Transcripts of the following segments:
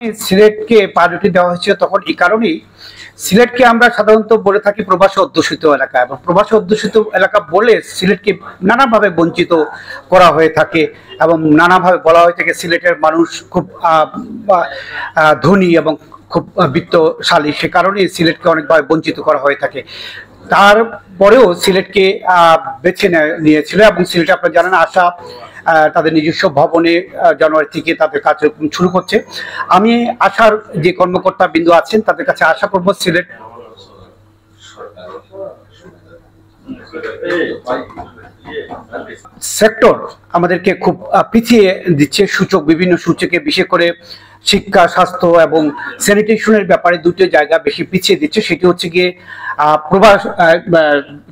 সিলেটকে priority দেওয়া হয়েছে তখন এই কারণেই, সিলেটকে আমরা সাধারণত বলে থাকি প্রবাসী অধ্যুষিত এলাকা, এবং প্রবাসী অধ্যুষিত এলাকা বলে সিলেটকে নানাভাবে বঞ্চিত করা হয়ে থাকে এবং নানাভাবে বলা হয়ে থাকে সিলেটের মানুষ খুব ধনী এবং খুব বিত্তশালী, সে কারণে সিলেটকে অনেকভাবে বঞ্চিত করা হয়ে থাকে। তারপরেও সিলেটকে বেছে নিয়েছিল, এবং সিলেটে আপনারা জানেন আশা তাদের নিজস্ব ভবনে জানুয়ারি থেকে তাদের কার্যক্রম শুরু করছে। আমি আশার যে কর্মকর্তা বিন্দু আছেন তাদের কাছে আশা করব সিলেট সেক্টর আমাদেরকে খুব পিছিয়ে দিচ্ছে, সূচক বিভিন্ন সূচকে, বিশেষ করে শিক্ষা, স্বাস্থ্য এবং স্যানিটেশনের ব্যাপারে দুটো জায়গা বেশি পিছিয়ে দিচ্ছে। সেটি হচ্ছে গিয়ে প্রবাস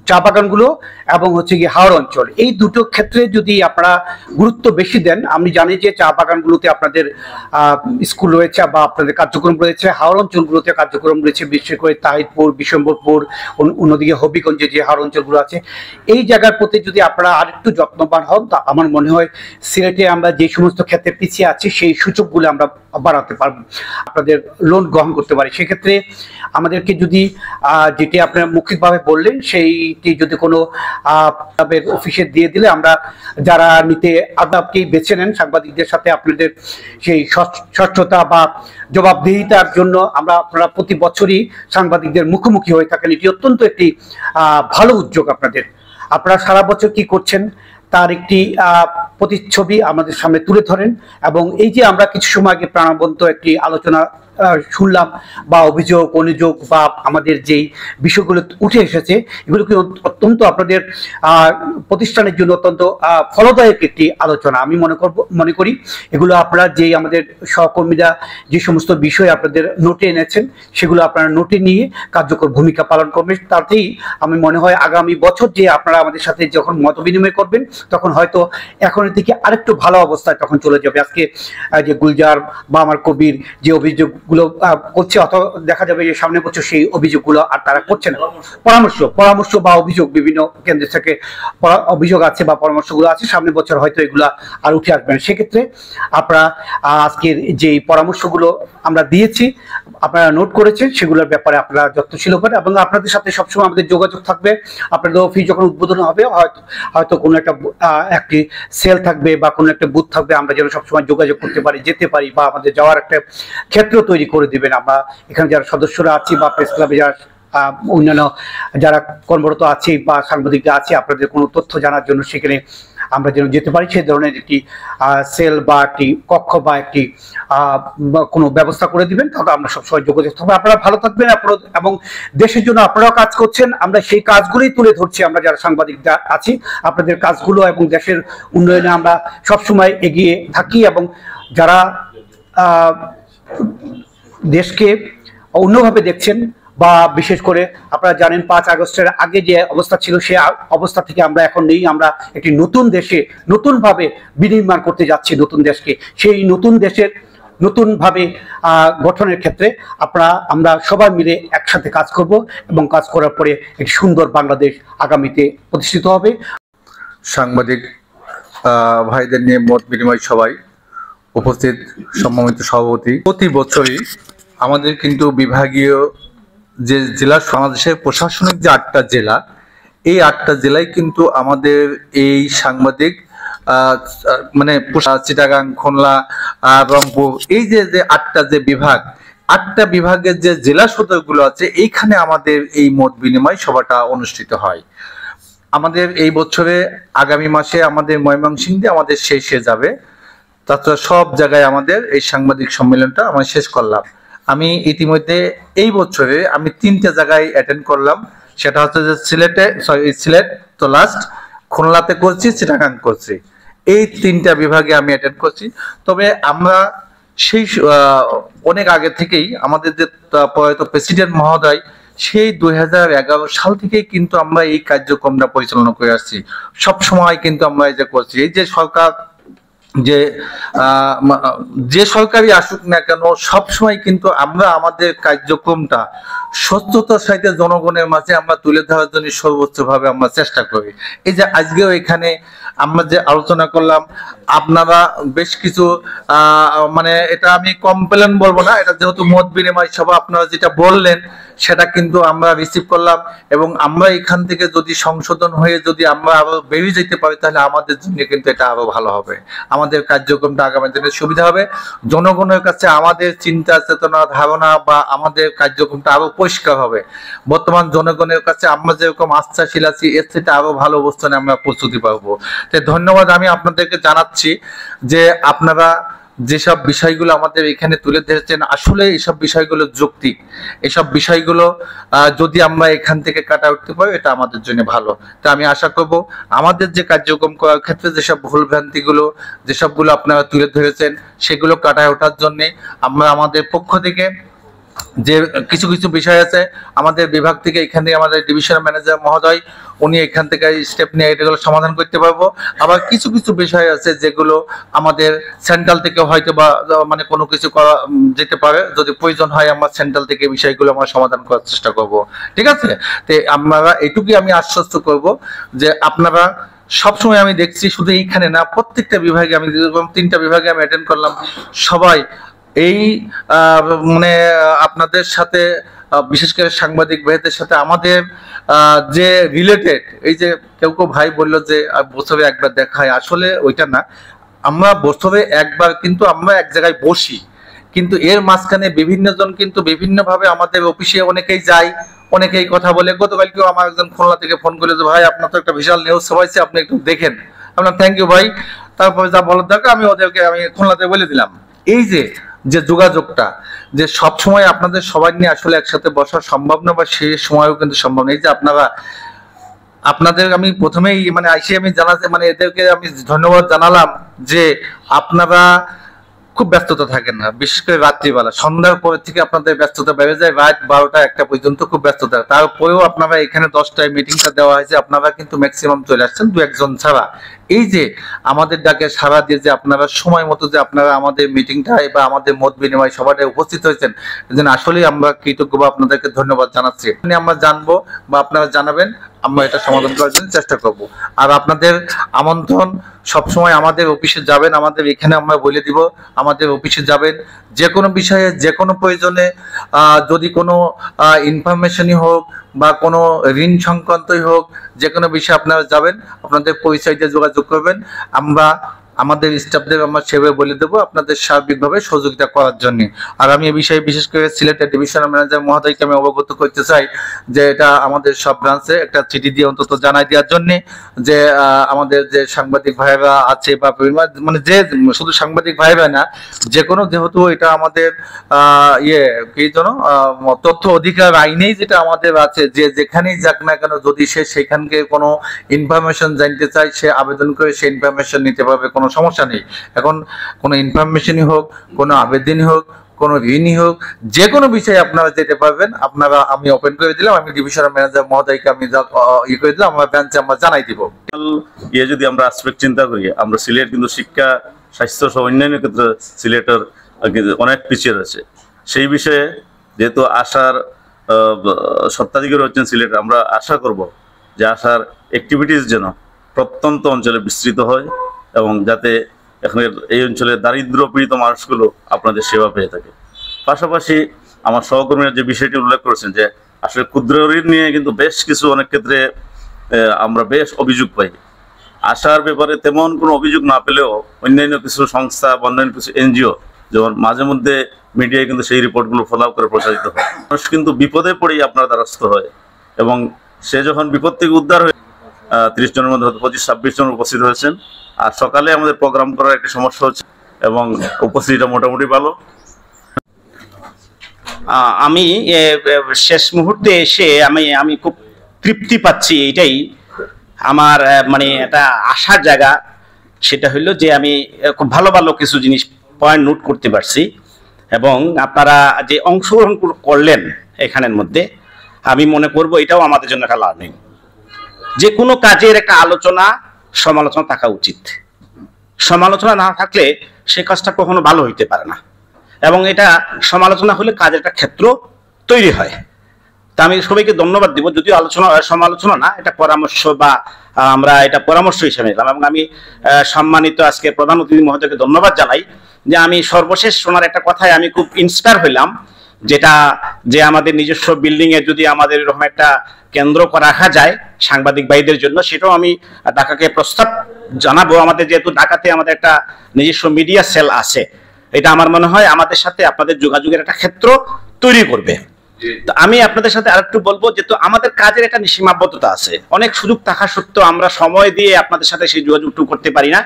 চা বাগানগুলো এবং হচ্ছে গিয়ে হাওড় অঞ্চল। এই দুটো ক্ষেত্রে যদি আপনারা গুরুত্ব বেশি দেন, আমি জানি যে চা বাগানগুলোতে আপনাদের স্কুল রয়েছে বা আপনাদের কার্যক্রম রয়েছে, হাওড় অঞ্চলগুলোতে কার্যক্রম রয়েছে, বিশেষ করে তাহিরপুর, বিশ্বম্বরপুর, অন্যদিকে হবিগঞ্জে যে হাওড় অঞ্চলগুলো আছে, এই জায়গার প্রতি যদি আপনারা আরেকটু যত্নবান হন, তা আমার মনে হয় সিলেটে আমরা যে সমস্ত ক্ষেত্রে পিছিয়ে আছি সেই সূচকগুলো আমরা বাড়াতে পারবো, আপনাদের লোন গ্রহণ করতে পারি। সেক্ষেত্রে আমাদেরকে যদি যেটি আপনারা মৌখিকভাবে বললেন সেইটি যদি কোনো অফিসে দিয়ে দিলে, আমরা যারা নিতে আপনাকেই বেছে নেন, সাংবাদিকদের সাথে আপনাদের সেই স্বচ্ছতা বা জবাবদিহিতার জন্য আপনারা প্রতি বছরই সাংবাদিকদের মুখোমুখি হয়ে থাকেন। এটি অত্যন্ত একটি ভালো উদ্যোগ আপনাদের। আপনারা সারা বছর কি করছেন তার একটি প্রতিচ্ছবি আমাদের সামনে তুলে ধরেন, এবং এই যে আমরা কিছু সময় আগে প্রাণবন্ত একটি আলোচনা শুনলাম বা অভিযোগ বা আমাদের যেই বিষয়গুলো উঠে এসেছে, এগুলো কি অত্যন্ত আপনাদের প্রতিষ্ঠানের জন্য অত্যন্ত ফলদায়ক একটি আলোচনা। আমি মনে করি এগুলো আপনারা যেই আমাদের সহকর্মীরা যে সমস্ত বিষয় আপনাদের নোটে এনেছেন সেগুলো আপনারা নোটে নিয়ে কার্যকর ভূমিকা পালন করবেন। তাতেই আমি মনে হয় আগামী বছর যে আপনারা আমাদের সাথে যখন মত বিনিময় করবেন তখন হয়তো এখনের থেকে আরেকটু ভালো অবস্থায় তখন চলে যাবে। আজকে যে গুলজার বা আমার কবির যে অভিযোগগুলো করছে, অথবা দেখা যাবে যে সামনে বছর সেই অভিযোগগুলো আর তারা করছে না। পরামর্শ বা অভিযোগ বিভিন্ন কেন্দ্র থেকে অভিযোগ আছে বা পরামর্শগুলো আছে, সামনে বছর হয়তো এগুলা আর উঠে আসবে না। সেক্ষেত্রে আপনারা আজকের যে পরামর্শগুলো আমরা দিয়েছি আপনারা নোট করেছেন, সেগুলোর ব্যাপারে আপনারা যত্নশীল হবেন, এবং আপনাদের সাথে সবসময় আমাদের যোগাযোগ থাকবে। আপনাদের অফিস যখন উদ্বোধন হবে হয়তো কোনো একটি সেল থাকবে বা কোনো একটা বুথ থাকবে, আমরা যেন সবসময় যোগাযোগ করতে পারি, যেতে পারি, বা আমাদের যাওয়ার একটা ক্ষেত্র তৈরি করে দিবেন। আমরা এখানে যারা সদস্যরা আছি বা প্রেস ক্লাবে যারা অন্যান্য যারা কর্মরত আছে বা সাংবাদিকরা আছে, আপনাদের কোনো তথ্য জানার জন্য সেখানে আমরা যেন যেতে পারি, সেই ধরনের একটি সেল বা একটি কক্ষ বা একটি কোনো ব্যবস্থা করে দিবেন, তাহলে আমরা সবসময় যোগাযোগ থাকবো। আপনারা ভালো থাকবেন এবং দেশের জন্য আপনারাও কাজ করছেন, আমরা সেই কাজগুলোই তুলে ধরছি। আমরা যারা সাংবাদিকরা আছি আপনাদের কাজগুলো এবং দেশের উন্নয়নে আমরা সবসময় এগিয়ে থাকি, এবং যারা দেশকে অন্যভাবে দেখছেন বা বিশেষ করে আপনারা জানেন 5 আগস্টের আগে যে অবস্থা ছিল সেই অবস্থা থেকে আমরা এখন নেই, আমরা একটি নতুন দেশে নতুনভাবে বিনির্মাণ করতে যাচ্ছি নতুন দেশকে। সেই নতুন দেশের নতুনভাবে গঠনের ক্ষেত্রে আমরা সবাই মিলে একসাথে কাজ করব, এবং কাজ করার পরে একটি সুন্দর বাংলাদেশ আগামীতে প্রতিষ্ঠিত হবে। সাংবাদিক ভাইদের নিয়ে মত বিনিময় সবাই উপস্থিত সম্মানিত সভাপতি, প্রতি বছরই আমাদের কিন্তু বিভাগীয় যে জেলা, বাংলাদেশের প্রশাসনিক যে 8টা জেলা, এই 8টা জেলায় কিন্তু আমাদের এই সাংবাদিক মানে চিটাগাং, খুলনা, রংপুর, এই যে 8টা যে বিভাগ, 8টা বিভাগের যে জেলা সদরগুলো আছে, এইখানে আমাদের এই মত বিনিময় সভাটা অনুষ্ঠিত হয়। আমাদের এই বছরে আগামী মাসে আমাদের ময়মনসিংহে আমাদের শেষে যাবে, তাছাড়া সব জায়গায় আমাদের এই সাংবাদিক সম্মেলনটা আমরা শেষ করলাম। আমি ইতিমধ্যে এই বছরে আমি 3টে জায়গায় অ্যাটেন্ড করলাম, সেটা হচ্ছে যে সিলেট তো লাস্ট, খুলনাতে করছি, চিটাগাং করছি, এই 3টা বিভাগে আমি অ্যাটেন্ড করছি। তবে আমরা সেই অনেক আগে থেকেই আমাদের যে প্রয়াত প্রেসিডেন্ট মহোদয়, সেই 2011 সাল থেকেই কিন্তু আমরা এই কার্যক্রমটা পরিচালনা করে আসছি। সব সময় কিন্তু আমরা এই যে করছি, এই যে সরকার যে সরকারি আসুক না কেন, সবসময় কিন্তু আমরা আমাদের কার্যক্রমটা সত্যতার সাথে জনগণের মাঝে আমরা তুলে ধরার জন্য সর্বোচ্চ ভাবে আমরা চেষ্টা করি। এই যে আজকেও এখানে আমরা যে আলোচনা করলাম, আপনারা বেশ কিছু মানে এটা আমি কমপ্লেন বলবো না, এটা যেহেতু মত বিনিময় সভা, আপনারা যেটা বললেন সেটা কিন্তু আমরা রিসিভ করলাম, এবং আমরা এখান থেকে যদি সংশোধন হয়ে যদি আমরা আরো বেরিয়ে যেতে পারি তাহলে আমাদের জন্য কিন্তু এটা আরো ভালো হবে, আমাদের কার্যক্রমটা আগামী দিনে সুবিধা হবে, জনগণের কাছে আমাদের চিন্তা চেতনা ধারণা বা আমাদের কার্যক্রমটা আরো পরিষ্কার হবে। বর্তমান জনগণের কাছে আমরা যেরকম আস্থাশীল আছি এর থেকে আরো ভালো অবস্থানে আমরা প্রস্তুতি পাবো। তো ধন্যবাদ আমি আপনাদেরকে জানাচ্ছি যে আপনারা যেসব বিষয়গুলো আমাদের এখানে তুলে ধরেছেন, আসলে এইসব বিষয়গুলো যৌক্তিক, এসব বিষয়গুলো যদি আমরা এখান থেকে কাটা উঠতে পারি এটা আমাদের জন্য ভালো। তো আমি আশা করব আমাদের যে কার্যক্রম করার ক্ষেত্রে যেসব ভুল ভ্রান্তিগুলো যেসবগুলো আপনারা তুলে ধরেছেন সেগুলো কাটায় ওঠার জন্য আমরা আমাদের পক্ষ থেকে যে কিছু কিছু বিষয় আছে আমাদের বিভাগ থেকে, এখান থেকে আমাদের ডিভিশন ম্যানেজার মহোদয় উনি এখান থেকে স্টেপ নিয়ে এগুলো সমাধান করতে পারবো। আবার কিছু কিছু বিষয় আছে যেগুলো আমাদের সেন্ট্রাল থেকে হয়তো বা মানে কোনো কিছু করা যেতে পারে, যদি প্রয়োজন হয় আমরা সেন্ট্রাল থেকে বিষয়গুলো আমরা সমাধান করার চেষ্টা করব, ঠিক আছে? তো আমরা এটুকুই আমি আশ্বস্ত করব যে আপনারা সবসময়, আমি দেখছি শুধু এইখানে না প্রত্যেকটা বিভাগে, আমি যেরকম 3টা বিভাগে আমি অ্যাটেন্ড করলাম, সবাই এই মানে আপনাদের সাথে বিশেষ করে সাংবাদিক ভাইদের সাথে আমাদের যে রিলেটেড, এই যে কেউ কেউ ভাই বললো যে বছরে একবার দেখা হয়, আসলে ওইটা না, আমরা বছরে একবার কিন্তু আমরা এক জায়গায় বসি, কিন্তু এর মাঝখানে বিভিন্ন জন কিন্তু বিভিন্ন ভাবে আমাদের অফিসে অনেকেই যায়, অনেকেই কথা বলে। গতকালকেও আমার একজন খুলনা থেকে ফোন করে যে ভাই আপনার তো একটা বিশাল নিউজ হয়েছে, আপনি একটু দেখেন। আপনার থ্যাংক ইউ ভাই। তারপরে যা বলার দরকার আমি ওদেরকে আমি খুলনাতে বলে দিলাম। এই যে যে যোগাযোগটা, যে সব সময় আপনাদের সবাই নিয়ে আসলে একসাথে বসা সম্ভব না, বা সেই সময়ও কিন্তু সম্ভব না। এই যে আপনাদের আমি প্রথমেই মানে আইসি আমি জানাতে মানে এদেরকে আমি ধন্যবাদ জানালাম যে আপনারা খুব ব্যস্ততা থাকেন না, বিশেষ করে রাত্রিবেলা সন্ধ্যার পর থেকে আপনাদের ব্যস্ততা বেড়ে যায়, রাত 12টা 1টা পর্যন্ত খুব ব্যস্ততা। তারপরেও আপনারা এখানে 10টায় মিটিংটা দেওয়া হয়েছে, আপনারা কিন্তু ম্যাক্সিমাম চলে আসছেন, 2-1 জন ছাড়া। এই যে আমাদের ডাকে সাড়া দিয়ে যে আপনারা সময় মতো যে আপনারা আমাদের মিটিংটায় বা আমাদের মত বিনিময় সভাটায় উপস্থিত হয়েছেন, এজন্য আসলে আমরা কৃতজ্ঞ বা আপনাদেরকে ধন্যবাদ জানাচ্ছি। আমরা জানবো বা আপনারা জানাবেন, আমরা এটা সমাধান করার জন্য চেষ্টা করব। আর আপনাদের আমন্ত্রণ, সবসময় আমাদের অফিসে যাবেন, আমাদের এখানে আমরা বলে দিব, আমাদের অফিসে যাবেন, যে কোনো বিষয়ে যে কোনো প্রয়োজনে যদি কোনো ইনফরমেশনই হোক বা কোনো ঋণ সংক্রান্তই হোক, যে কোনো বিষয়ে আপনারা যাবেন, আপনাদের পরিচয় দিয়ে যোগাযোগ করবেন, আমরা আমাদের স্টাফদের আমরা সেভাবে বলে দেবো আপনাদের সার্বিকভাবে সহযোগিতা করার জন্য। আর আমি এই বিষয়ে বিশেষ করে সিলেটের ডিভিশনাল ম্যানেজার মহোদয়কে আমি অবগত করতে চাই যে এটা আমাদের সব ব্রাঞ্চে একটা চিঠি দিয়ে অন্তত জানাই দেওয়ার জন্য যে আমাদের যে সাংবাদিক ভাইরা আছে বা মানে যে শুধু সাংবাদিক ভাইরা না, যে কোনো, যেহেতু এটা আমাদের কি যেন তথ্য অধিকার আইনেই যেটা আমাদের আছে, যে যেখানেই যাক না কেন যদি সে সেখানকে কোনো ইনফরমেশন জানতে চায় সে আবেদন করে সে ইনফরমেশন নিতে পারবে, কোনো সমস্যা নেই। এখন কোনো ইনফরমেশনই হোক, কোনো আবেদনই হোক, কোনো ঋণই হোক, যে কোনো বিষয়ে আপনারা যেতে পারবেন, আপনারা আমি ওপেন করে দিলাম, আমি ডিভিশনাল ম্যানেজার মহোদয়কে আমি করে দিলাম, আমার ব্রাঞ্চে আমরা জানাই দিব। যদি আমরা আসপেক্ট চিন্তা করি, আমরা সিলেট কিন্তু শিক্ষা স্বাস্থ্য সহ অন্যান্য ক্ষেত্রে সিলেটের অনেক পিছিয়ে রয়েছে। সেই বিষয়ে যেহেতু আশার সত্ত্বাধিকারী হচ্ছেন সিলেট, আমরা আশা করব যে আশার অ্যাক্টিভিটিস যেন প্রত্যন্ত অঞ্চলে বিস্তৃত হয় এবং যাতে এখানে এই অঞ্চলের দারিদ্র পীড়িত মানুষগুলো আপনাদের সেবা পেয়ে থাকে। পাশাপাশি আমার সহকর্মীরা যে বিষয়টি উল্লেখ করেছেন যে আসলে ক্ষুদ্র ঋণ নিয়ে কিন্তু বেশ কিছু অনেক ক্ষেত্রে আমরা বেশ অভিযোগ পাই। আশার ব্যাপারে তেমন কোনো অভিযোগ না পেলেও অন্যান্য কিছু সংস্থা বা অন্যান্য কিছু এনজিও যেমন মাঝে মধ্যে মিডিয়ায় কিন্তু সেই রিপোর্টগুলো ফলো আপ করে প্রচারিত হয়। মানুষ কিন্তু বিপদে পড়েই আপনার দ্বারস্থ হয় এবং সে যখন বিপদ থেকে উদ্ধার হয়ে 30 জনের মধ্যে 25-26 জন উপস্থিত হয়েছেন। আর সকালে আমাদের প্রোগ্রাম করার একটি সমস্যা হচ্ছে এবং উপস্থিতিটা মোটামুটি ভালো। আমি শেষ মুহূর্তে এসে আমি খুব তৃপ্তি পাচ্ছি, এটাই আমার মানে একটা আশার জায়গা। সেটা হইলো যে আমি খুব ভালো ভালো কিছু জিনিস পয়েন্ট নোট করতে পারছি এবং আপনারা যে অংশগ্রহণ করলেন এখানের মধ্যে, আমি মনে করব এটাও আমাদের জন্য একটা লার্নিং। যে কোনো কাজের একটা আলোচনা সমালোচনা থাকা উচিত, সমালোচনা না থাকলে সে কাজটা কখনো ভালো হইতে পারে না এবং এটা সমালোচনা হলে কাজের একটা ক্ষেত্র তৈরি হয়। তা আমি সবাইকে ধন্যবাদ দিব, যদিও আলোচনা সমালোচনা না, এটা পরামর্শ বা আমরা এটা পরামর্শ হিসেবে নিলাম। এবং আমি সম্মানিত আজকে প্রধান অতিথি মহোদয়কে ধন্যবাদ জানাই যে আমি সর্বশেষ শোনার একটা কথায় আমি খুব ইন্সপায়ার হইলাম, যেটা যে আমাদের নিজস্ব বিল্ডিং এ যদি আমাদের এরকম একটা কেন্দ্র রাখা যায় সাংবাদিক ভাইদের জন্য, সেটাও আমি ঢাকাকে প্রস্তাব জানাবো। আমাদের যেহেতু ঢাকাতে আমাদের একটা নিজস্ব মিডিয়া সেল আছে, এটা আমার মনে হয় আমাদের সাথে আপনাদের যোগাযোগের একটা ক্ষেত্র তৈরি করবে। তো আমি আপনাদের সাথে আরেকটু বলবো, যেহেতু আমাদের কাজের একটা সীমাবদ্ধতা আছে, অনেক সুযোগ থাকা সত্ত্বেও আমরা সময় দিয়ে আপনাদের সাথে সেই যোগাযোগটুকু করতে পারি না।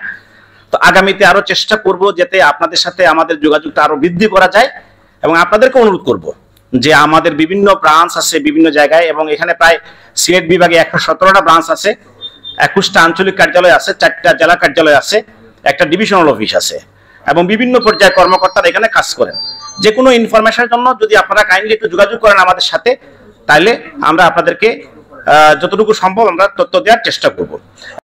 তো আগামীতে আরো চেষ্টা করব যাতে আপনাদের সাথে আমাদের যোগাযোগটা আরো বৃদ্ধি করা যায়। এবং আপনাদেরকে অনুরোধ করব যে আমাদের বিভিন্ন ব্রাঞ্চ আছে বিভিন্ন জায়গায়, এবং এখানে প্রায় সিলেট বিভাগে 117টা ব্রাঞ্চ আছে, 21টা আঞ্চলিক কার্যালয় আছে, 4টা জেলা কার্যালয় আছে, একটা ডিভিশনাল অফিস আছে, এবং বিভিন্ন পর্যায়ে কর্মকর্তারা এখানে কাজ করেন। যে কোনো ইনফরমেশনের জন্য যদি আপনারা কাইন্ডলি একটু যোগাযোগ করেন আমাদের সাথে, তাহলে আমরা আপনাদেরকে যতটুকু সম্ভব আমরা তথ্য দেওয়ার চেষ্টা করব।